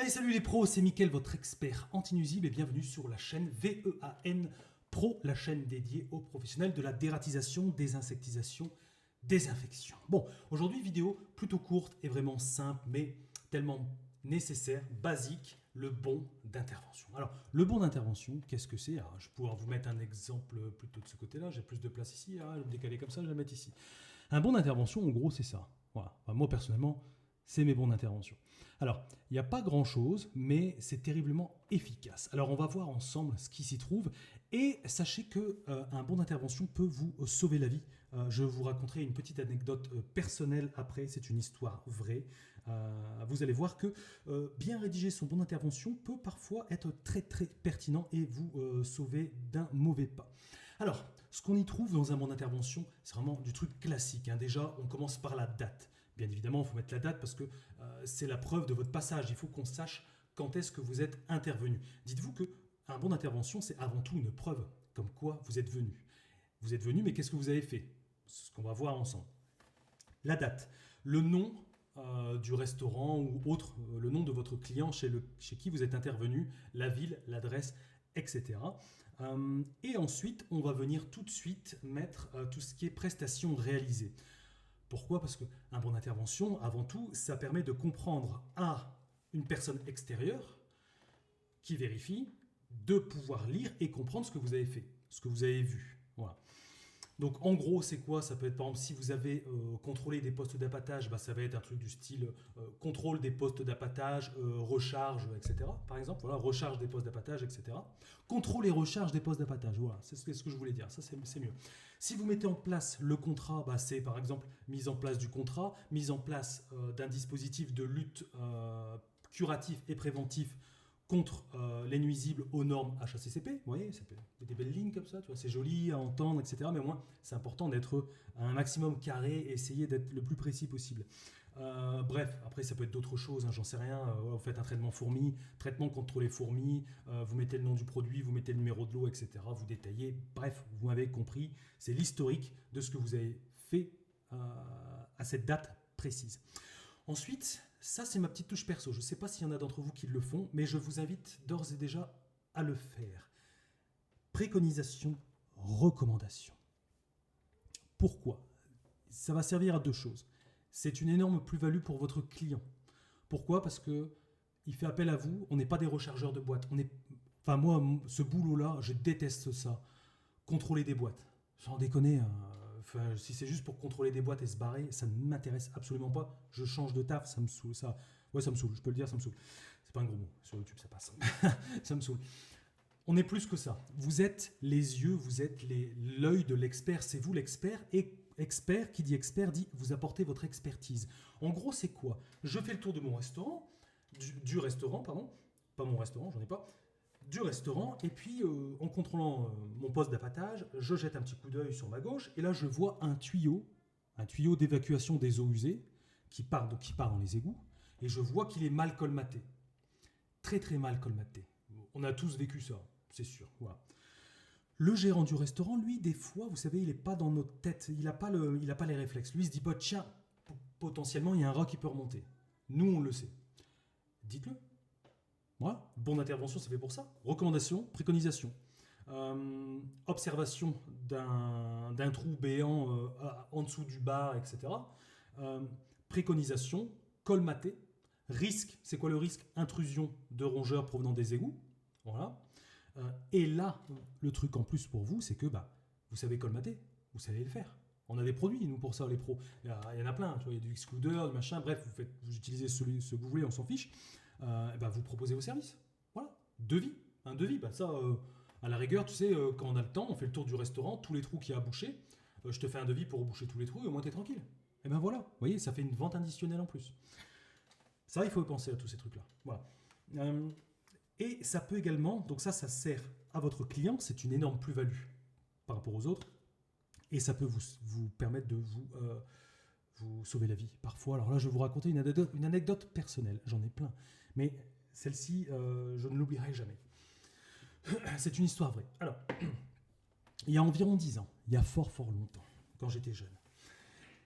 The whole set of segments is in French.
Allez, salut les pros, c'est Mickaël, votre expert anti-nuisible et bienvenue sur la chaîne VEAN Pro, la chaîne dédiée aux professionnels de la dératisation, désinsectisation, désinfection. Bon, aujourd'hui, vidéo plutôt courte et vraiment simple, mais tellement nécessaire, basique, le bon d'intervention. Alors, le bon d'intervention, qu'est-ce que c'est? Je vais pouvoir vous mettre un exemple plutôt de ce côté-là, j'ai plus de place ici, je vais me décaler comme ça, je vais le mettre ici. Un bon d'intervention, en gros, c'est ça. Voilà. Enfin, moi, personnellement, c'est mes bons d'intervention. Alors, il n'y a pas grand-chose, mais c'est terriblement efficace. Alors, on va voir ensemble ce qui s'y trouve. Et sachez qu'un bon d'intervention peut vous sauver la vie. Je vous raconterai une petite anecdote personnelle après. C'est une histoire vraie. Vous allez voir que bien rédiger son bon d'intervention peut parfois être très très pertinent et vous sauver d'un mauvais pas. Alors, ce qu'on y trouve dans un bon d'intervention, c'est vraiment du truc classique. Déjà, on commence par la date. Bien évidemment, il faut mettre la date parce que c'est la preuve de votre passage. Il faut qu'on sache quand est-ce que vous êtes intervenu. Dites-vous qu'un bon d'intervention, c'est avant tout une preuve comme quoi vous êtes venu. Vous êtes venu, mais qu'est-ce que vous avez fait? C'est ce qu'on va voir ensemble. La date, le nom du restaurant ou autre, le nom de votre client chez qui vous êtes intervenu, la ville, l'adresse, etc. Et ensuite, on va venir tout de suite mettre tout ce qui est prestations réalisées. Pourquoi? Parce qu'un bon d'intervention, avant tout, ça permet de comprendre à une personne extérieure qui vérifie, de pouvoir lire et comprendre ce que vous avez fait, ce que vous avez vu. Voilà. Donc en gros, c'est quoi? Ça peut être par exemple si vous avez contrôlé des postes d'appâtage, ça va être un truc du style contrôle des postes d'appâtage, recharge, etc. Par exemple, voilà, recharge des postes d'appâtage, etc. Contrôle et recharge des postes d'appâtage, voilà, c'est ce que je voulais dire, ça c'est mieux. Si vous mettez en place le contrat, c'est par exemple mise en place du contrat, mise en place d'un dispositif de lutte curatif et préventif contre les nuisibles aux normes HACCP. Vous voyez, ça peut être des belles lignes comme ça, tu vois, c'est joli à entendre, etc. Mais au moins, c'est important d'être un maximum carré et essayer d'être le plus précis possible. Bref, après, ça peut être d'autres choses, j'en sais rien. Vous faites un traitement fourmi, traitement contre les fourmis, vous mettez le nom du produit, vous mettez le numéro de l'eau, etc. Vous détaillez. Bref, vous m'avez compris, c'est l'historique de ce que vous avez fait à cette date précise. Ensuite, ça c'est ma petite touche perso. Je ne sais pas s'il y en a d'entre vous qui le font, mais je vous invite d'ores et déjà à le faire. Préconisation, recommandation. Pourquoi? Ça va servir à deux choses. C'est une énorme plus-value pour votre client. Pourquoi? Parce que il fait appel à vous. On n'est pas des rechargeurs de boîtes. Enfin moi, ce boulot-là, je déteste ça. Contrôler des boîtes. Sans déconner. Enfin, si c'est juste pour contrôler des boîtes et se barrer, ça ne m'intéresse absolument pas. Je change de taf, ça me saoule. Ouais, ça me saoule, je peux le dire, ça me saule. C'est pas un gros mot, sur YouTube ça passe. Ça me saoule. On est plus que ça. Vous êtes les yeux, vous êtes l'œil de l'expert. C'est vous l'expert. Et expert, qui dit expert, dit vous apportez votre expertise. En gros, c'est quoi? Je fais le tour de mon restaurant, du restaurant, pardon. Pas mon restaurant, j'en ai pas. Du restaurant, et puis en contrôlant mon poste d'appâtage, je jette un petit coup d'œil sur ma gauche, et là je vois un tuyau d'évacuation des eaux usées qui part dans les égouts, et je vois qu'il est mal colmaté. Très très mal colmaté. On a tous vécu ça, c'est sûr. Voilà. Le gérant du restaurant, lui, des fois, vous savez, il n'est pas dans notre tête, il n'a pas les réflexes. Lui, il se dit, tiens, potentiellement, il y a un rat qui peut remonter. Nous, on le sait. Dites-le. Voilà, bon intervention, c'est fait pour ça. Recommandation, préconisation. Observation d'un trou béant en dessous du bar, etc. Préconisation, colmater. Risque, c'est quoi le risque? Intrusion de rongeurs provenant des égouts. Voilà. Et là, le truc en plus pour vous, c'est que vous savez colmater, vous savez le faire. On a des produits, nous, pour ça, les pros. Il y en a plein, tu vois, il y a du excludeur, du machin, bref, vous utilisez ce que vous voulez, on s'en fiche. Vous proposez vos services. Voilà, devis. Un devis, ça, à la rigueur, tu sais, quand on a le temps, on fait le tour du restaurant, tous les trous qu'il y a à boucher, je te fais un devis pour boucher tous les trous et au moins t'es tranquille. Et voilà, vous voyez, ça fait une vente additionnelle en plus. Ça, il faut penser à tous ces trucs-là. Voilà. Et ça peut également, donc ça sert à votre client, c'est une énorme plus-value par rapport aux autres, et ça peut vous permettre de vous sauver la vie. Parfois, alors là, je vais vous raconter une anecdote personnelle, j'en ai plein. Mais celle-ci, je ne l'oublierai jamais. C'est une histoire vraie. Alors, il y a environ 10 ans, il y a fort longtemps, quand j'étais jeune.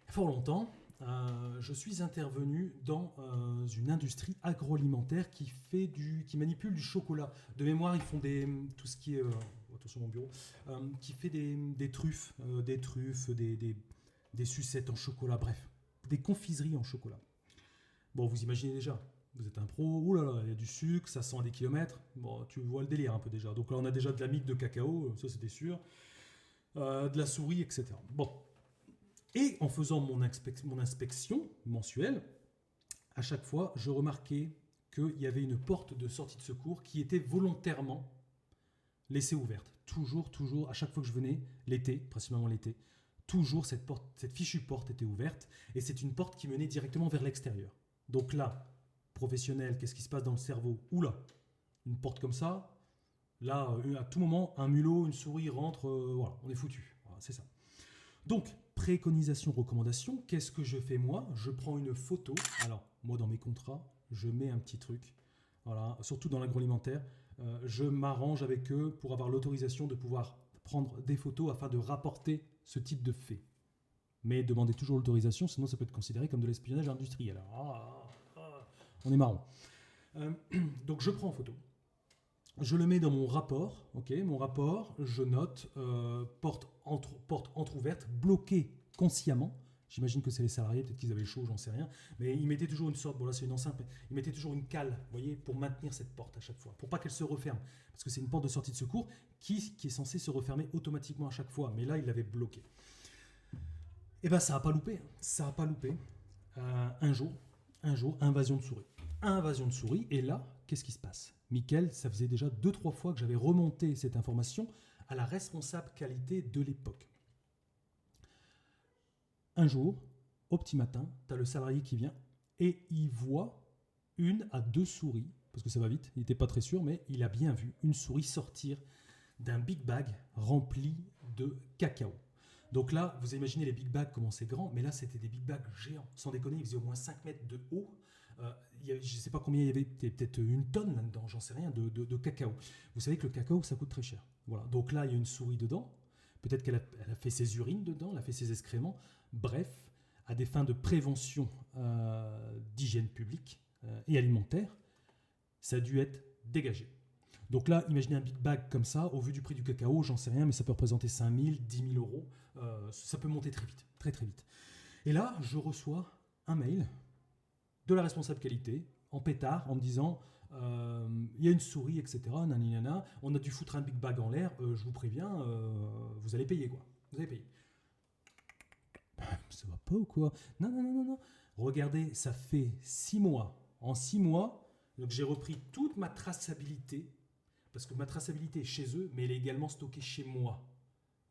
Fort longtemps, je suis intervenu dans une industrie agroalimentaire qui manipule du chocolat. De mémoire, ils font tout ce qui est, attention mon bureau, qui fait des truffes, des sucettes en chocolat, bref, des confiseries en chocolat. Bon, vous imaginez déjà, vous êtes un pro, oulala, il y a du sucre, ça sent à des kilomètres. Bon, tu vois le délire un peu déjà. Donc là, on a déjà de la mie de cacao, ça c'était sûr, de la souris, etc. Bon. Et en faisant mon inspection mensuelle, à chaque fois, je remarquais qu'il y avait une porte de sortie de secours qui était volontairement laissée ouverte. Toujours, à chaque fois que je venais, l'été, principalement l'été, toujours cette fichue porte était ouverte, et c'est une porte qui menait directement vers l'extérieur. Donc là, professionnel, qu'est-ce qui se passe dans le cerveau? Oula, une porte comme ça, là, à tout moment, un mulot, une souris rentre, voilà, on est foutu. Voilà, c'est ça. Donc, préconisation, recommandation, qu'est-ce que je fais moi? Je prends une photo. Alors, moi, dans mes contrats, je mets un petit truc. Voilà, surtout dans l'agroalimentaire, je m'arrange avec eux pour avoir l'autorisation de pouvoir prendre des photos afin de rapporter ce type de fait. Mais demandez toujours l'autorisation, sinon ça peut être considéré comme de l'espionnage industriel. On est marrant. Donc, je prends en photo. Je le mets dans mon rapport, mon rapport, je note porte entrouverte, bloquée consciemment. J'imagine que c'est les salariés, peut-être qu'ils avaient chaud, j'en sais rien. Mais ils mettaient toujours une sorte, bon là c'est une enceinte, mais ils mettaient toujours une cale, vous voyez, pour maintenir cette porte à chaque fois, pour pas qu'elle se referme. Parce que c'est une porte de sortie de secours qui est censée se refermer automatiquement à chaque fois. Mais là, il l'avait bloquée. Et bien ça n'a pas loupé, ça n'a pas loupé. Un jour, invasion de souris. Invasion de souris, et là, qu'est-ce qui se passe? Mickaël, ça faisait déjà 2-3 fois que j'avais remonté cette information à la responsable qualité de l'époque. Un jour, au petit matin, tu as le salarié qui vient et il voit 1 à 2 souris, parce que ça va vite, il n'était pas très sûr, mais il a bien vu une souris sortir d'un big bag rempli de cacao. Donc là, vous imaginez les big bags, comment c'est grand, mais là, c'était des big bags géants. Sans déconner, ils faisaient au moins 5 mètres de haut. Je ne sais pas combien il y avait, peut-être 1 tonne là-dedans, j'en sais rien, de cacao. Vous savez que le cacao, ça coûte très cher. Voilà. Donc là, il y a une souris dedans. Peut-être qu'elle a fait ses urines dedans, elle a fait ses excréments. Bref, à des fins de prévention d'hygiène publique et alimentaire, ça a dû être dégagé. Donc là, imaginez un big bag comme ça, au vu du prix du cacao, j'en sais rien, mais ça peut représenter 5 000, 10 000 euros. Ça peut monter très vite, très très vite. Et là, je reçois un mail de la responsable qualité, en pétard, en me disant il y a une souris, etc. Naninana, on a dû foutre un big bag en l'air, je vous préviens, vous allez payer quoi. Vous allez payer. Ça va pas ou quoi? Non. Regardez, ça fait 6 mois. En 6 mois, donc j'ai repris toute ma traçabilité, parce que ma traçabilité est chez eux, mais elle est également stockée chez moi.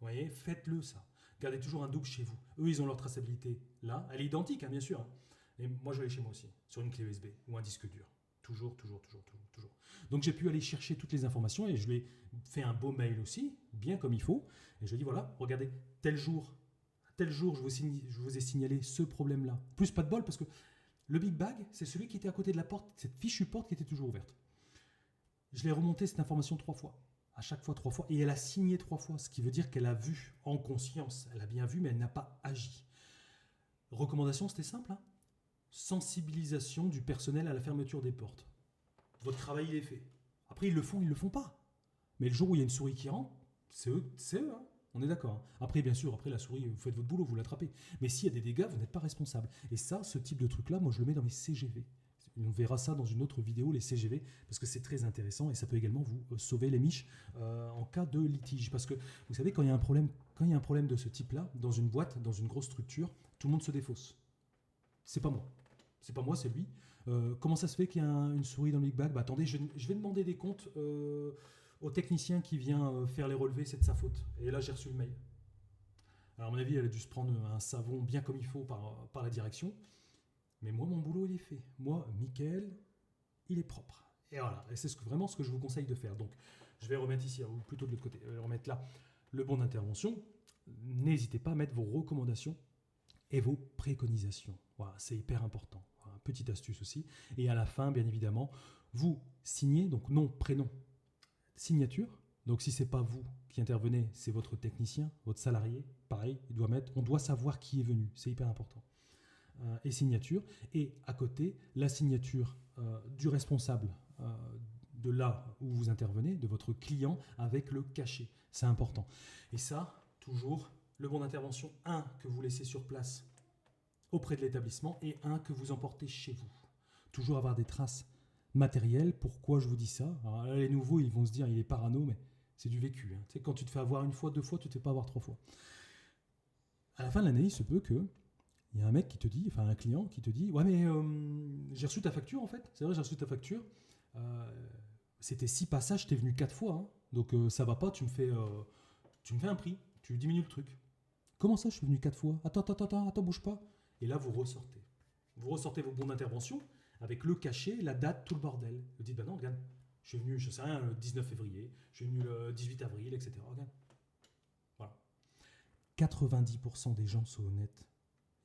Vous voyez, faites-le ça. Gardez toujours un double chez vous. Eux, ils ont leur traçabilité là. Elle est identique, hein, bien sûr. Et moi, je l'ai chez moi aussi, sur une clé USB ou un disque dur. Toujours. Donc, j'ai pu aller chercher toutes les informations et je lui ai fait un beau mail aussi, bien comme il faut. Et je lui ai dit, voilà, regardez, tel jour, je vous ai signalé ce problème-là. Plus pas de bol, parce que le big bag, c'est celui qui était à côté de la porte, cette fichue porte qui était toujours ouverte. Je l'ai remonté cette information 3 fois. À chaque fois 3 fois. Et elle a signé 3 fois, ce qui veut dire qu'elle a vu en conscience. Elle a bien vu, mais elle n'a pas agi. Recommandation, c'était simple. Hein, sensibilisation du personnel à la fermeture des portes. Votre travail, il est fait. Après, ils le font pas. Mais le jour où il y a une souris qui rentre, c'est eux. Hein. On est d'accord. Hein. Après, bien sûr, après la souris, vous faites votre boulot, vous l'attrapez. Mais s'il y a des dégâts, vous n'êtes pas responsable. Et ça, ce type de truc-là, moi, je le mets dans mes CGV. On verra ça dans une autre vidéo, les CGV, parce que c'est très intéressant et ça peut également vous sauver les miches en cas de litige. Parce que vous savez, quand il y a un problème de ce type-là, dans une boîte, dans une grosse structure, tout le monde se défausse. C'est pas moi. C'est pas moi, c'est lui. Comment ça se fait qu'il y a une souris dans le big bag? Attendez, je vais demander des comptes au technicien qui vient faire les relevés, c'est de sa faute. Et là, j'ai reçu le mail. Alors, à mon avis, elle a dû se prendre un savon bien comme il faut par la direction. Mais moi, mon boulot, il est fait. Moi, Mickaël, il est propre. Et voilà, et c'est vraiment ce que je vous conseille de faire. Donc, je vais remettre ici, ou plutôt de l'autre côté, je vais remettre là le bon d'intervention. N'hésitez pas à mettre vos recommandations et vos préconisations. Voilà, c'est hyper important. Voilà, petite astuce aussi. Et à la fin, bien évidemment, vous signez, donc nom, prénom, signature. Donc, si ce n'est pas vous qui intervenez, c'est votre technicien, votre salarié. Pareil, on doit savoir qui est venu. C'est hyper important. et signature. Et à côté, la signature du responsable de là où vous intervenez, de votre client, avec le cachet. C'est important. Et ça, toujours, le bon d'intervention, un que vous laissez sur place auprès de l'établissement et un que vous emportez chez vous. Toujours avoir des traces matérielles. Pourquoi je vous dis ça? Alors là, les nouveaux, ils vont se dire, il est parano, mais c'est du vécu. Hein. Tu sais, quand tu te fais avoir une fois, deux fois, tu ne te fais pas avoir trois fois. À la fin de l'année, il se peut que il y a un mec qui te dit, enfin un client qui te dit, ouais mais j'ai reçu ta facture en fait. C'est vrai, j'ai reçu ta facture. C'était 6 passages, t'es venu 4 fois. Hein. Donc ça va pas, tu me fais un prix, tu diminues le truc. Comment ça, je suis venu 4 fois? Attends, bouge pas. Et là, vous ressortez. Vous ressortez vos bons d'intervention avec le cachet, la date, tout le bordel. Vous dites, bah non, regarde, je suis venu, je sais rien, le 19 février, je suis venu le 18 avril, etc. Regarde. Voilà. 90% des gens sont honnêtes.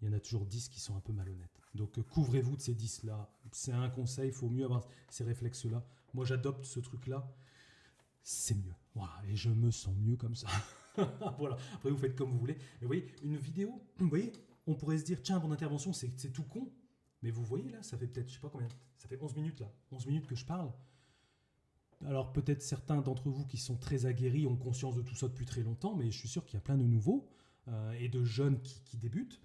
Il y en a toujours 10 qui sont un peu malhonnêtes. Donc couvrez-vous de ces 10-là. C'est un conseil, il faut mieux avoir ces réflexes-là. Moi, j'adopte ce truc-là. C'est mieux. Voilà, et je me sens mieux comme ça. Voilà. Après, vous faites comme vous voulez. Mais vous voyez, une vidéo, vous voyez, on pourrait se dire, tiens, mon intervention, c'est tout con. Mais vous voyez là, ça fait peut-être, je sais pas combien, ça fait 11 minutes là. 11 minutes que je parle. Alors peut-être certains d'entre vous qui sont très aguerris ont conscience de tout ça depuis très longtemps, mais je suis sûr qu'il y a plein de nouveaux et de jeunes qui débutent,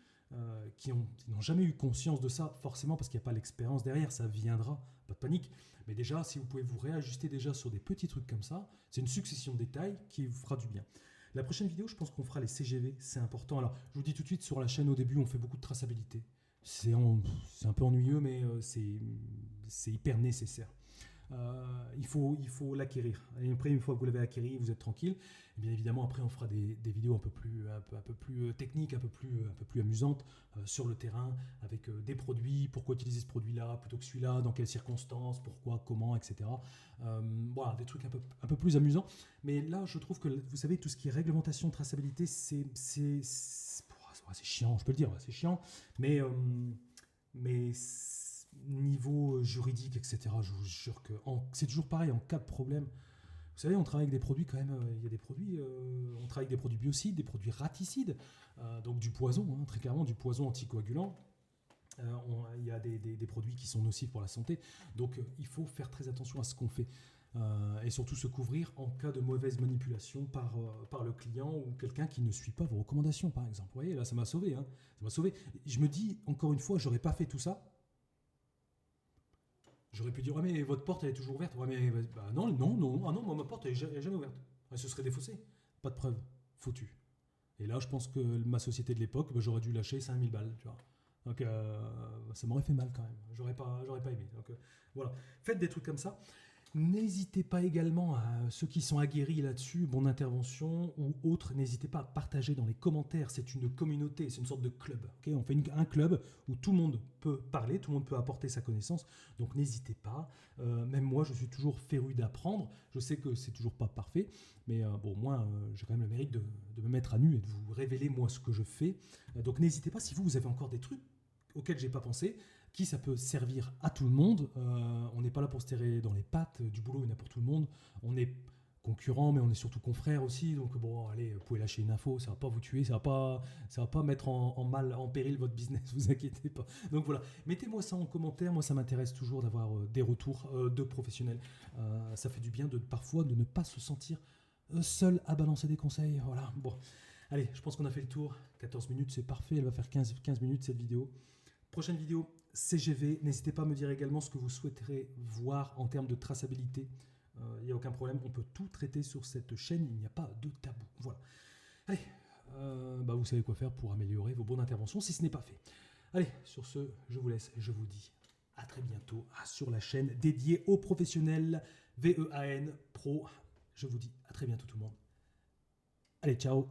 qui n'ont jamais eu conscience de ça, forcément parce qu'il n'y a pas l'expérience derrière, ça viendra, pas de panique. Mais déjà, si vous pouvez vous réajuster déjà sur des petits trucs comme ça, c'est une succession de détails qui vous fera du bien. La prochaine vidéo, je pense qu'on fera les CGV, c'est important. Alors, je vous dis tout de suite, sur la chaîne au début, on fait beaucoup de traçabilité. C'est un peu ennuyeux, mais c'est hyper nécessaire. Il faut l'acquérir. Et après, une fois que vous l'avez acquéri, vous êtes tranquille. Et bien évidemment, après, on fera des vidéos un peu plus techniques, un peu plus amusantes sur le terrain, avec des produits, pourquoi utiliser ce produit-là plutôt que celui-là, dans quelles circonstances, pourquoi, comment, etc. Voilà, des trucs un peu plus amusants. Mais là, je trouve que, vous savez, tout ce qui est réglementation, traçabilité, c'est chiant, je peux le dire, c'est chiant, mais niveau juridique, etc., je vous jure que c'est toujours pareil en cas de problème. Vous savez, on travaille avec des produits quand même, il y a des produits, on travaille avec des produits biocides, des produits raticides, donc du poison, hein, très clairement, du poison anticoagulant. Il y a des produits qui sont nocifs pour la santé, donc il faut faire très attention à ce qu'on fait. Et surtout se couvrir en cas de mauvaise manipulation par le client ou quelqu'un qui ne suit pas vos recommandations, par exemple. Vous voyez, là, ça m'a sauvé. Hein. Ça m'a sauvé. Je me dis, encore une fois, j'aurais pas fait tout ça. J'aurais pu dire, ouais, mais votre porte, elle est toujours ouverte. Ouais, mais bah, non, moi, ma porte, elle est jamais ouverte. Ouais, ce serait défaussé. Pas de preuve. Foutu. Et là, je pense que ma société de l'époque, bah, j'aurais dû lâcher 5000 balles, tu vois. Donc, ça m'aurait fait mal quand même. J'aurais pas aimé. Donc, voilà. Faites des trucs comme ça. N'hésitez pas également à ceux qui sont aguerris là-dessus, bon intervention ou autres, n'hésitez pas à partager dans les commentaires. C'est une communauté, c'est une sorte de club. Okay, on fait un club où tout le monde peut parler, tout le monde peut apporter sa connaissance. Donc n'hésitez pas. Même moi, je suis toujours féru d'apprendre. Je sais que c'est toujours pas parfait, mais bon, moi, j'ai quand même le mérite de me mettre à nu et de vous révéler moi ce que je fais. Donc n'hésitez pas si vous avez encore des trucs auxquels j'ai pas pensé. Qui ça peut servir à tout le monde. On n'est pas là pour se tirer dans les pattes. Du boulot, il y en a pour tout le monde. On est concurrents, mais on est surtout confrères aussi. Donc bon, allez, vous pouvez lâcher une info, ça va pas vous tuer, ça va pas mettre en péril votre business, vous inquiétez pas. Donc voilà, mettez-moi ça en commentaire. Moi, ça m'intéresse toujours d'avoir des retours de professionnels. Ça fait du bien parfois de ne pas se sentir seul à balancer des conseils. Voilà. Bon, allez, je pense qu'on a fait le tour. 14 minutes, c'est parfait. Elle va faire 15 minutes cette vidéo. Prochaine vidéo, CGV. N'hésitez pas à me dire également ce que vous souhaiterez voir en termes de traçabilité. Il n'y a aucun problème, on peut tout traiter sur cette chaîne, il n'y a pas de tabou. Voilà. Allez, vous savez quoi faire pour améliorer vos bonnes interventions si ce n'est pas fait. Allez, sur ce, je vous laisse, je vous dis à très bientôt sur la chaîne dédiée aux professionnels VEAN Pro. Je vous dis à très bientôt tout le monde. Allez, ciao!